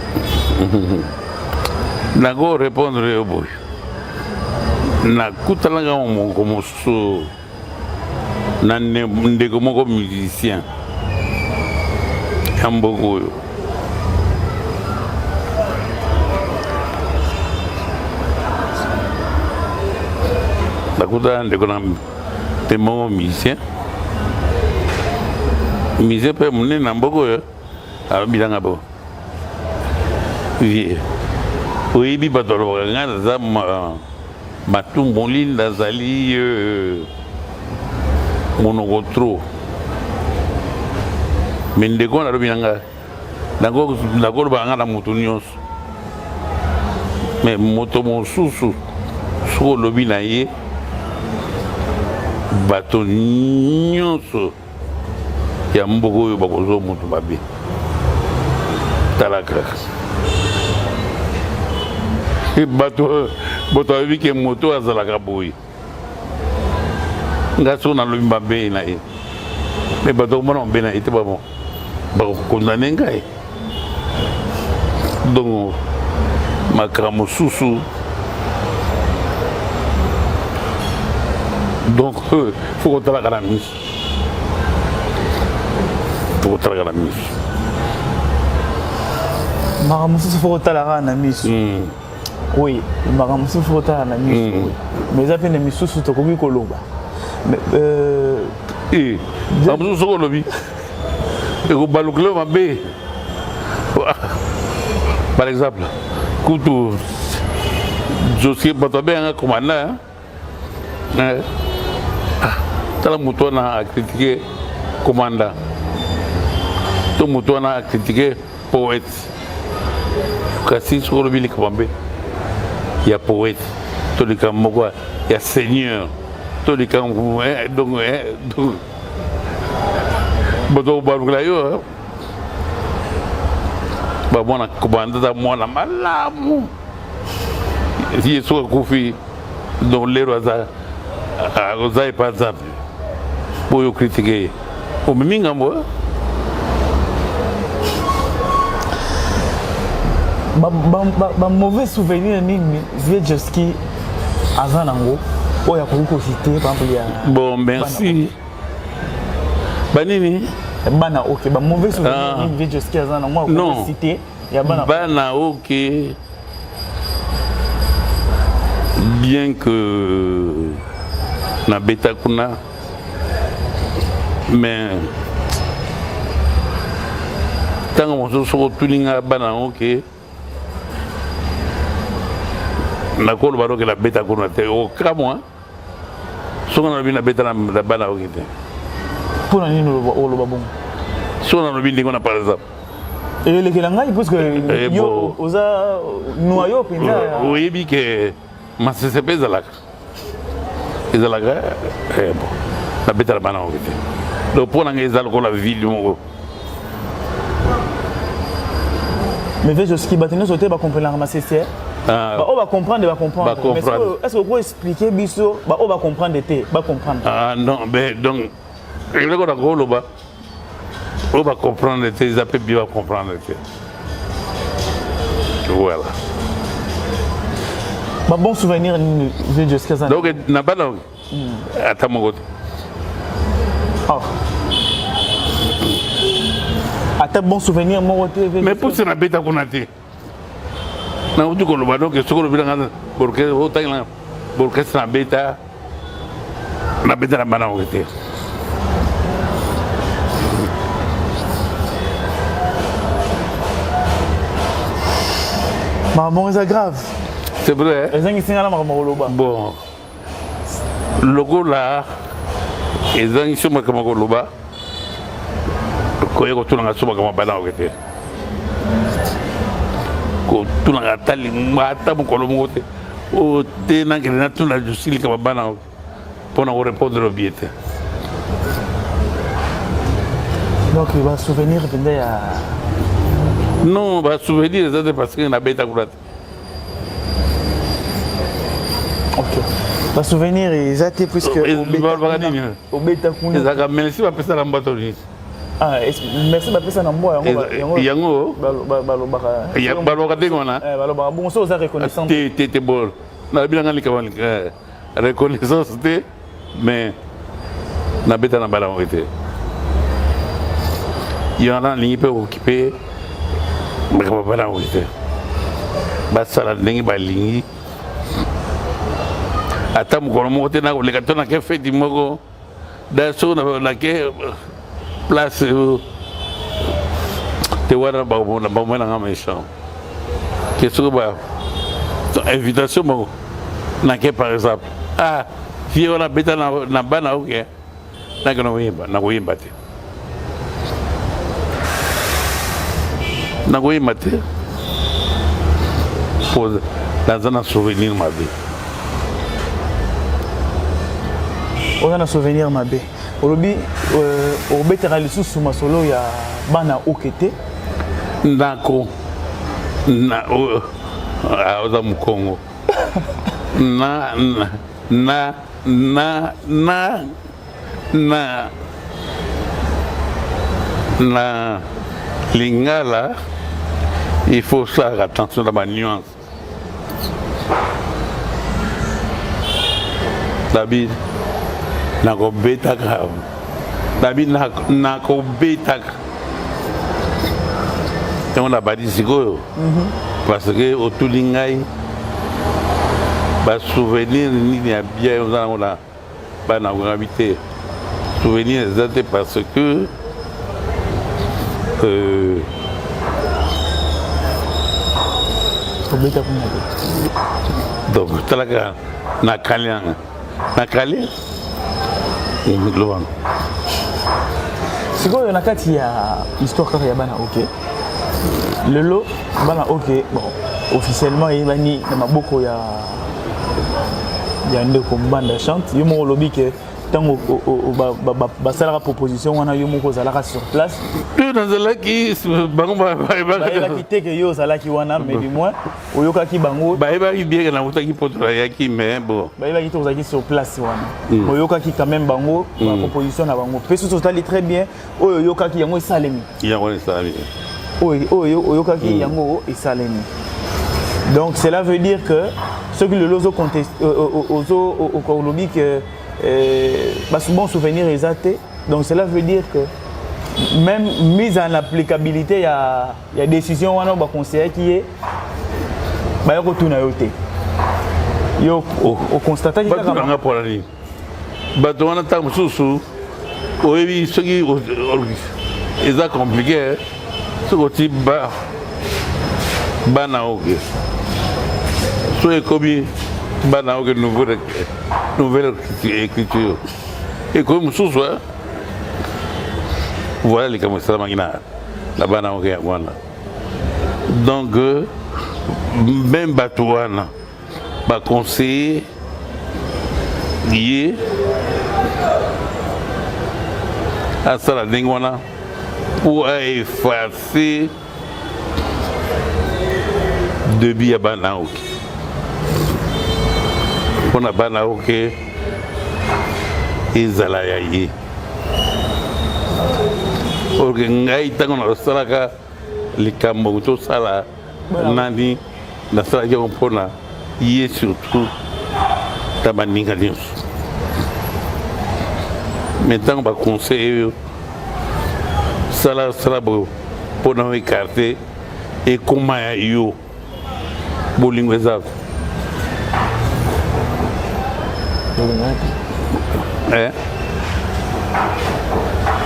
na go répondre yo boy na kutalanga mongo mosusu na ndeko moko musicien ya mboka oyo nakutala ndeko na te moko musicien mpe monene na mboka oyo alobilanga bo vie oyebi bato alobaka ngai naza matumbo linda azali monoko tro me ndeko nalobi na ngai nakolobaka ngai na moto nyonso me moto mosusu soki olobi na ye bato nyonso ya mboka oyo bakozwa moto mabe tala kaka bato ayebi ke moto azalaka boye nga soki nalobi mabe na ye me bato komona mabe na ye te bakokondane ngai donc makambo mosusu donc fo kotalaka na miso makambo mosusu fo kotalaka na miso oui makambo mosusu fo kotalaka na miso mais eza mpe na misusu tokoki koloba mosusu soki olobi ekobalukile mabe par exemple kutu Joski bato abenganga komanda tala moto wana akritike komanda to moto wana akritike poète kasi soki olobi likambo mabe ya poète to likambo moko ya seigneur to likambo donc bato kobalukela yo bamwana komanda za mwana malamu ye soki akufi donc lero aza epa nzambe po oyo kritike ye omemi ngambo mauvais souvenir nini vie Joski aza nango oyo akoki kocite par exemple ya bon merci banini bana ok mauvais souvenir nini vie Joski aza nango akoki kocite ya bana ok bien que na beta kuna mais ntango mosusu soko tuninga bana ok nakoloba doke na beta kuna te okamwa soko nalobi na beta na bana ok te mpona nini oloba bongo soko nalobi ndenge wana par exemple elekela ngai puisque yo oza noyo mpenza oyebi ke masese mpe ezalaka bon nabetala bana oke te donc mpo na ngai eza lokola ville moko mais ve Joski bato nyonso te bakomprendaka masese baoyo bacomprendre est ce que oko expliquer biso baoyo bacomprendre te bacomprendre non mais donc eloko na koloba oyo bacomprendre te eza mpe bien bacomprendre te voilà bon souvenir nini vie Joski aza donc na bana ata moko te ata bon souvenir moko te mais pusi na beta kuna te nauti koloba donc soki olobelanga otangela borkestre na beta na bana moko te makambo eza grave c'est vrai ezangisingana makambo koloba bon lokola ezangisi makambo koloba koye kotunanga so makambo bana oke te kotunanga ata mokolo moko te o te nakende natuna Joski likambo bana oke pour nous répondre au biais. Donc il va souvenir à... Non, va souvenir c'est parce que na beta kurat. OK. Va souvenir exact puisque au beta kuna. Ezaka merci va pesa na mbato ni. Ah, merci va pesa na mboa yango. Balobaka. Ya balobaka dengona. Balobaka bon ça oza reconnaissance. Té bon. Na bila ngani kawali reconnaissance té mais na beta na bala ngité. Il y en a qui peuvent occuper, mais on ne peut pas occuper. Ça la ligne par ligne. Attends, on a les cartons qui fait du mogo. D'ailleurs, on a place. Tu vois, on a pas mal de méchants. Qu'est-ce que c'est? Invitation, par exemple. Ah, si on a bêta na bana, ok. Na koyi mbate. Na koyi mbate. Pour dans un souvenir ma vie. On a un souvenir ma vie. Aujourd'hui, au bétéral sous ma solo ya bana okete. Ndako na oza mukongo. Na lingala, il faut faire attention à ma nuance. David, nako beta grave. David nako beta. Et on a bâti sikoyo. Parce que au tout lingai, ba souvenir ni bien on a ba na habité. Souvenir exact parce que donc talaga na kalian loin sikoyo na kati ya histoire kaka ya bana OK lelo bana OK bon officiellement yebani na maboko ya ndeko mbanda chante yo mo lobi ke tango basalaka proposition wana yo moko ozalaka sur place tout dans zalaki bango bayebaki te ke yo ozalaki wana mais du moins oyokaki bango bayebaki bien na utaki poto yaki mais bon bayebaki te ozalaki sur place wana oyokaki quand même bango ba proposition na bango pe surtout tali très bien oyo oyokaki yango esalemi oyokaki yango esalemi donc cela veut dire que ceux qui le lozo conteste au lobby que bon souvenir exact. Donc cela veut dire que même mise en applicabilité, il y a décision on va conseiller qui est bah yo tuna yote yo au constater que nga pour aller bato wana ta mususu oyebi soki eza compliqué soko bana oge so ekobi bana oge nouvelle écriture et comme sous voilà les comme ça la bana oge wana donc même batouana ba conseiller lié à ça la dingwana pour effacer début ya bana oge on a bana oge ezala ya ye oge ngai tango na salaka likambo to sala nani na sala ya mpona ye surtout tabaninga nyonso maintenant ba conseiller sala bo pona écarter et comment ya yo bolingo ezako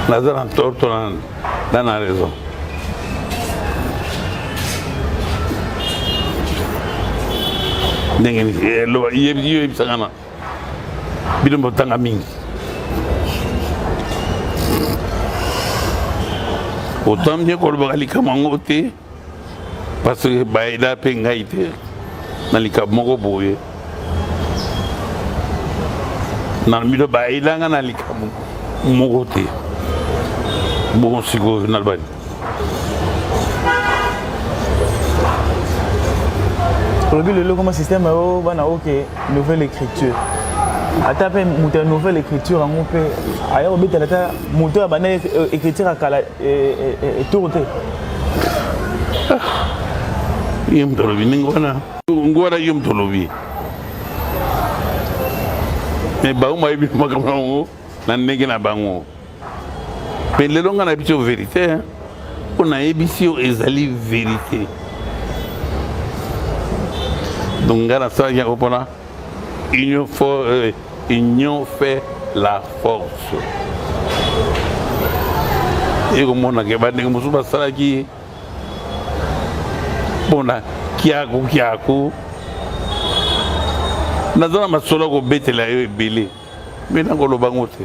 naza na torto na raison ndenge yebisaka na bino mbotanga mingi autant bien kolobaka likambo yango te parce que bayeda mpe ngai te na likambo moko boye na mido ba ilanga na likamu mogote bon siko na bani le comment système bana OK nouvelle écriture atape muta nouvelle écriture en pe aya obetela ta muta bana écriture akala tourte yim tolobi ngwana yim tolobi mais ba uma ibi makamano na ndenge na bango mais lelo ngana biso vérité on a ebisio ezali vérité donc ngana ça ya opona union fait la force et comme on a que ba ndenge musuba sala ki bona kiaku nazala masolo ko betela yo ebele mais nangolo bango te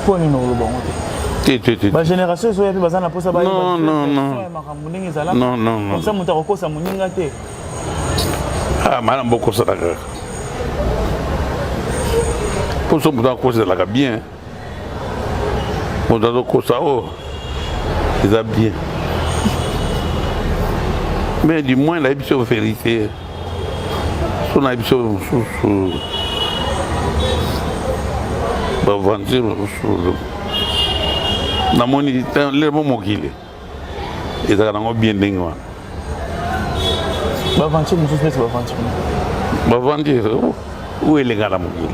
poni no lo bango te ba génération so ya pe bazana posa ba non comme ça muta kokosa muninga te ah mala mboko ça daga pour ça muta kosa la bien muta kosa oh c'est bien mais du moins la émission vérité son émission sous ba vantir sous na moni le bon mokile et ça na bien dingwa ba vantir musu space ba vantir où est le gars mokile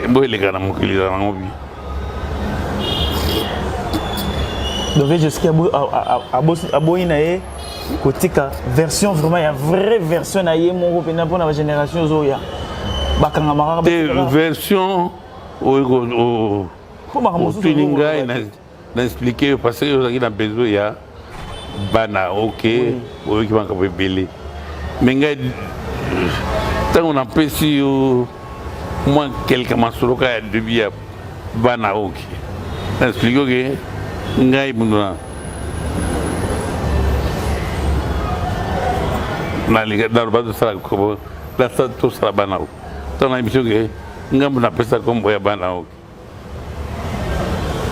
boy le gars mokile na ngobi donc jusqu'à aboyinae kotika version vraiment ya vraie version na ye mon pena pour la génération zoya bakanga mara version o tuninga na expliquer parce que vous avez besoin ya bana OK o qui manque bébé mais ngai tant on a pesi moi quelques masoloka ya début ya bana OK na expliquer que ngai bunduna na liga da ba do sala ko da sa to sala banao to na biso ke ngambu na pesa ko mboya banao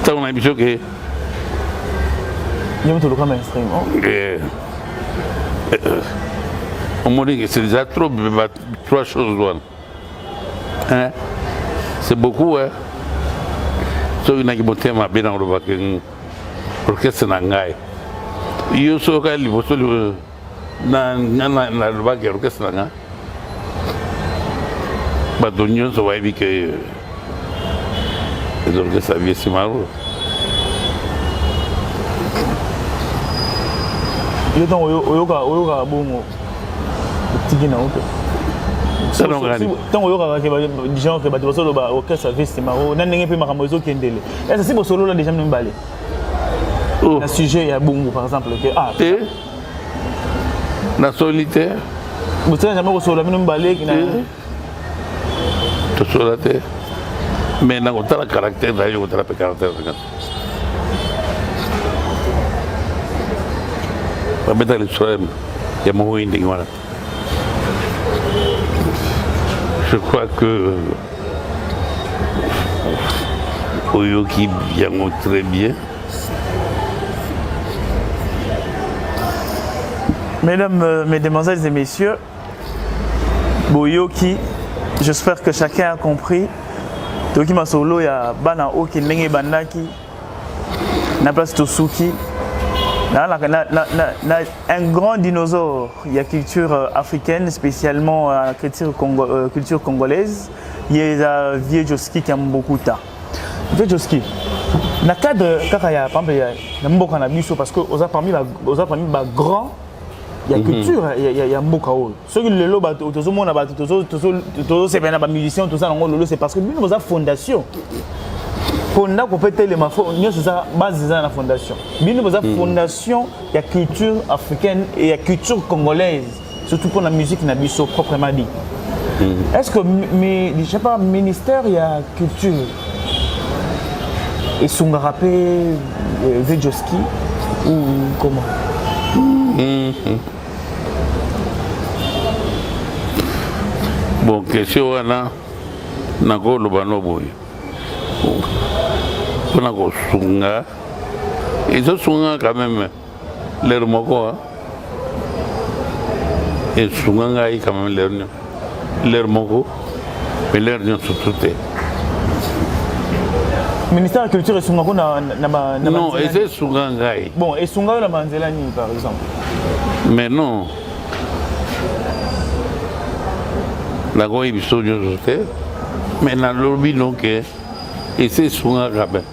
to na biso ke nyom to le comme mainstream on me dit que c'est déjà trop trois choses hein c'est beaucoup hein so ina ki botema bena ro ba ke orchestre na ngai yo so ka li bosolo na le ba ke orchestre na ba donyo so wa bi ke les orchestres bien simaro yo ton oyoka bongo tiki na oto tant oyoka ke ba gens ke ba to solo ba orchestre vestimaro na ndenge pe makambo ezo kendele est-ce si bo solo là déjà même balé un sujet ya bongo par exemple que na solitaire vous savez jamais solo même balé qui na to solo te mais na otala caractère da yo otala pe caractère ba mettre le soir ya mo hindi voilà je crois que Oyoki bien très bien. Mesdames, mesdemoiselles et messieurs, Boyoki, j'espère que chacun a compris. Toki Masolo ya bana oki ndenge bandaki na place Tosuki. Un grand dinosaure, il y a culture africaine, spécialement la culture congolaise. Il y a Vieux Joski qui aime beaucoup ça. Vieux Joski, dans le cadre de parce que vous avez parmi les grands, il y a culture, il y a beaucoup. Ceux qui le lobent, tous les monde, tous les musiciens, tout ça, c'est parce que nous avons une fondation. Fonda ko peut les mafo nyo c'est ça base de la fondation bino boza fondation ya culture africaine et ya culture congolaise surtout pour la musique na biso proprement dit est-ce que je sais pas ministère ya culture et songa rappé Vejoski ou comment Bon, question wana nakoloba no boye mpona kosunga ezosunga quand même l'air moko esunga ngai quand même l'air moko mais l'air nyonso te. Ministère de la Culture esunga ko na non ezosunga ngai. Bon, esunga na manzela ni par exemple. Mais non. La goye biso nyonso te mais nalobi no ke ezosunga quand même.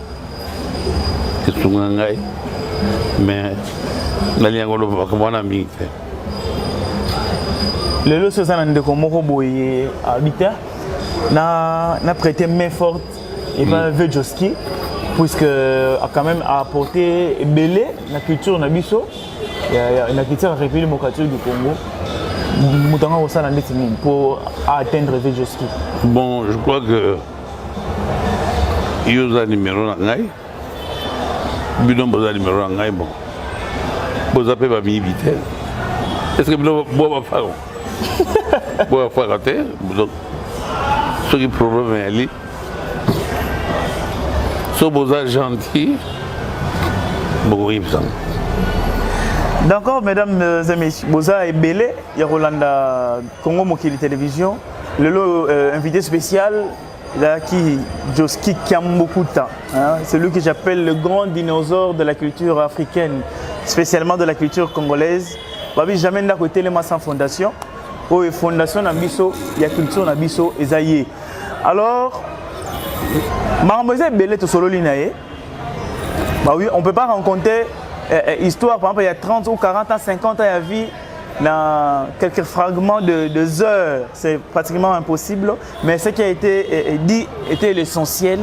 Esunga ngai mais nalinga koloba kamwana mingi te. Lelo c'est un ndeko moko boye arbitre na prêté main forte et ben Vejoski puisque a quand même apporté belé la culture na biso la culture de la République démocratique du Congo mutanga au sana ndetini pour atteindre Vejoski. Bon, je crois que yoza numéro na ngai bidon boza numéro na ngai bon boza pe ba mi vite. Est-ce que bidon boba fa boba fa raté donc ce qui problème est ali so boza gentil beaucoup ibsan. D'accord, mesdames et messieurs, Boza et Belé, il y a Rolanda Congo Mokili Télévision. Le invité spécial, là, qui Joski Kiambokuta. Hein, c'est lui que j'appelle le grand dinosaure de la culture africaine, spécialement de la culture congolaise. Babi jamais d'un côté les masses en fondation. Oh, et fondation Nabiso, il y a culture Nabiso et Zaïe. Alors, Maramboza et Belé, tout solo l'inae. Bah oui, on ne peut pas rencontrer histoire, par exemple, il y a 30 ou 40 ans, 50 ans, il y a vie dans quelques fragments de heures. C'est pratiquement impossible. Mais ce qui a été dit était l'essentiel.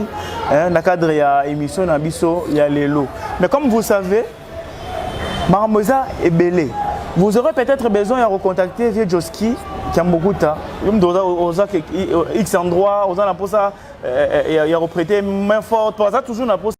Dans le cadre de l'émission, il y a les lots. Mais comme vous savez, Maramboza est belé. Vous aurez peut-être besoin de recontacter Vejoski, qui a beaucoup de temps. X endroit, il y a reprêté main forte. Ça, toujours